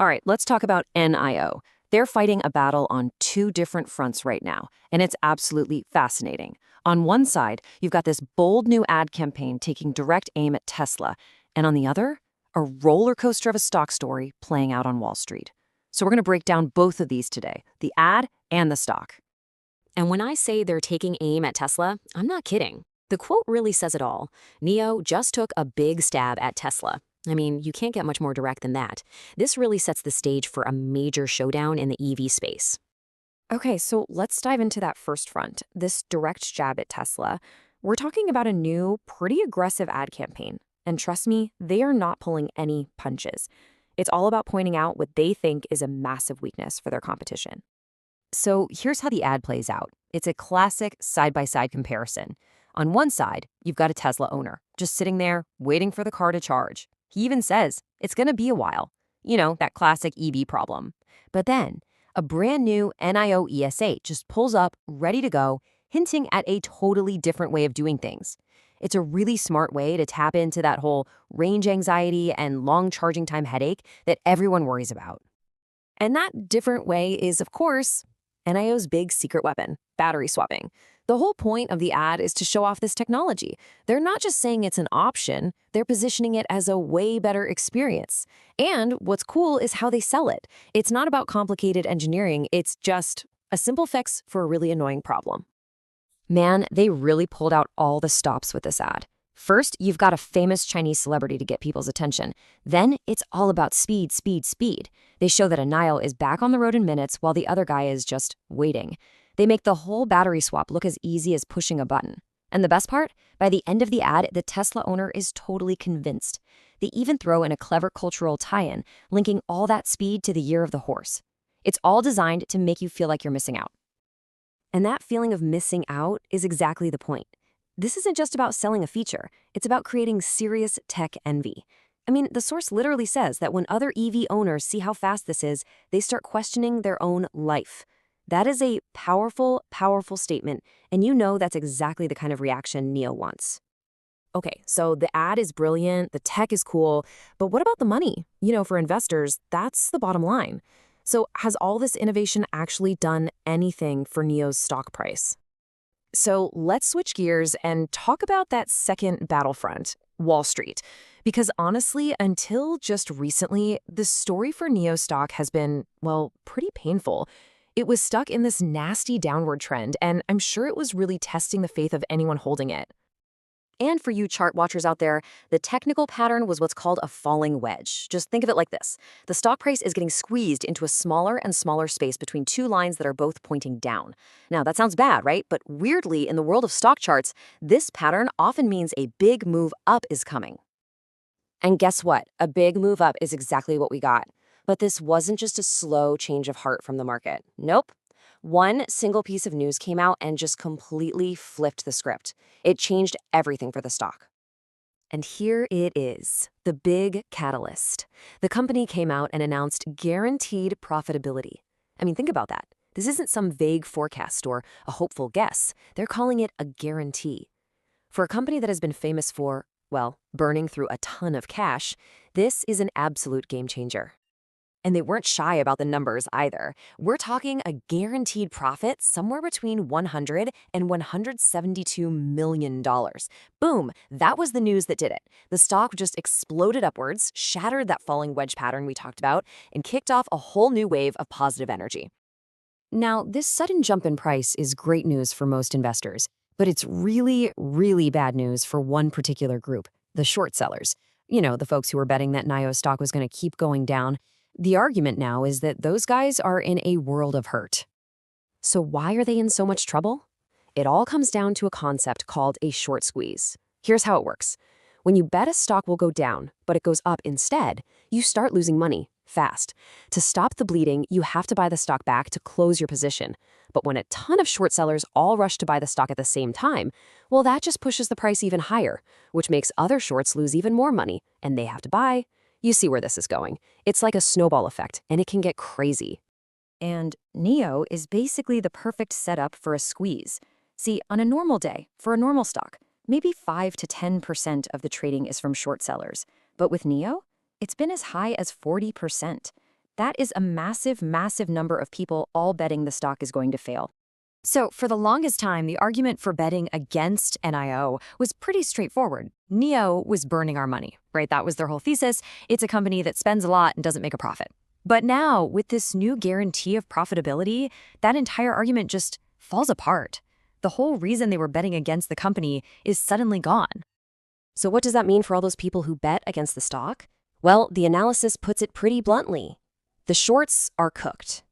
All right, let's talk about NIO. They're fighting a battle on two different fronts right now, and it's absolutely fascinating. On one side, you've got this bold new ad campaign taking direct aim at Tesla, and on the other, a roller coaster of a stock story playing out on Wall Street. So we're going to break down both of these today, the ad and the stock. And when I say they're taking aim at Tesla, I'm not kidding. The quote really says it all. NIO just took a big stab at Tesla. I mean, you can't get much more direct than that. This really sets the stage for a major showdown in the EV space. Okay, so let's dive into that first front, this direct jab at Tesla. We're talking about a new, pretty aggressive ad campaign. And trust me, they are not pulling any punches. It's all about pointing out what they think is a massive weakness for their competition. So here's how the ad plays out. It's a classic side-by-side comparison. On one side, you've got a Tesla owner, just sitting there, waiting for the car to charge. He even says, it's going to be a while. You know, that classic EV problem. But then, a brand new NIO ES8 just pulls up, ready to go, hinting at a totally different way of doing things. It's a really smart way to tap into that whole range anxiety and long charging time headache that everyone worries about. And that different way is, of course, NIO's big secret weapon, battery swapping. The whole point of the ad is to show off this technology. They're not just saying it's an option, they're positioning it as a way better experience. And what's cool is how they sell it. It's not about complicated engineering, it's just a simple fix for a really annoying problem. Man, they really pulled out all the stops with this ad. First, you've got a famous Chinese celebrity to get people's attention. Then, it's all about speed, speed, speed. They show that a NIO is back on the road in minutes while the other guy is just waiting. They make the whole battery swap look as easy as pushing a button. And the best part? By the end of the ad, the Tesla owner is totally convinced. They even throw in a clever cultural tie-in, linking all that speed to the year of the horse. It's all designed to make you feel like you're missing out. And that feeling of missing out is exactly the point. This isn't just about selling a feature, it's about creating serious tech envy. I mean, the source literally says that when other EV owners see how fast this is, they start questioning their own life. That is a powerful, powerful statement, and you know that's exactly the kind of reaction NIO wants. Okay, so the ad is brilliant, the tech is cool, but what about the money? You know, for investors, that's the bottom line. So has all this innovation actually done anything for NIO's stock price? So let's switch gears and talk about that second battlefront, Wall Street. Because honestly, until just recently, the story for NIO stock has been, well, pretty painful. It was stuck in this nasty downward trend, and I'm sure it was really testing the faith of anyone holding it. And for you chart watchers out there, the technical pattern was what's called a falling wedge. Just think of it like this. The stock price is getting squeezed into a smaller and smaller space between two lines that are both pointing down. Now, that sounds bad, right? But weirdly, in the world of stock charts, this pattern often means a big move up is coming. And guess what? A big move up is exactly what we got. But this wasn't just a slow change of heart from the market. Nope. One single piece of news came out and just completely flipped the script. It changed everything for the stock. And here it is, the big catalyst. The company came out and announced guaranteed profitability. I mean, think about that. This isn't some vague forecast or a hopeful guess. They're calling it a guarantee. For a company that has been famous for, well, burning through a ton of cash, this is an absolute game changer. And they weren't shy about the numbers either. We're talking a guaranteed profit somewhere between $100 and $172 million. Boom, that was the news that did it. The stock just exploded upwards, shattered that falling wedge pattern we talked about, and kicked off a whole new wave of positive energy. Now, this sudden jump in price is great news for most investors, but it's really, really bad news for one particular group, the short sellers. You know, the folks who were betting that NIO stock was going to keep going down. The argument now is that those guys are in a world of hurt. So why are they in so much trouble? It all comes down to a concept called a short squeeze. Here's how it works. When you bet a stock will go down, but it goes up instead, you start losing money fast. To stop the bleeding, you have to buy the stock back to close your position. But when a ton of short sellers all rush to buy the stock at the same time, well, that just pushes the price even higher, which makes other shorts lose even more money, and they have to buy. You see where this is going. It's like a snowball effect, and it can get crazy. And NIO is basically the perfect setup for a squeeze. See, on a normal day, for a normal stock, maybe 5 to 10% of the trading is from short sellers. But with NIO, it's been as high as 40%. That is a massive, massive number of people all betting the stock is going to fail. So, for the longest time, the argument for betting against NIO was pretty straightforward. NIO was burning our money, right? That was their whole thesis. It's a company that spends a lot and doesn't make a profit. But now, with this new guarantee of profitability, that entire argument just falls apart. The whole reason they were betting against the company is suddenly gone. So what does that mean for all those people who bet against the stock? Well, the analysis puts it pretty bluntly. The shorts are cooked.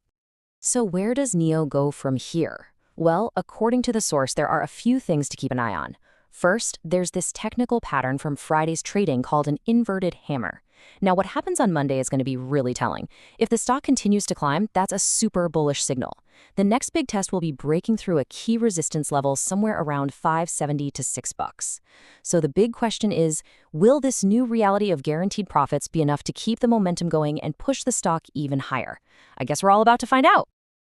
So where does NIO go from here? Well, according to the source, there are a few things to keep an eye on. First, there's this technical pattern from Friday's trading called an inverted hammer. Now, what happens on Monday is going to be really telling. If the stock continues to climb, that's a super bullish signal. The next big test will be breaking through a key resistance level somewhere around $5.70 to $6. So the big question is, will this new reality of guaranteed profits be enough to keep the momentum going and push the stock even higher? I guess we're all about to find out.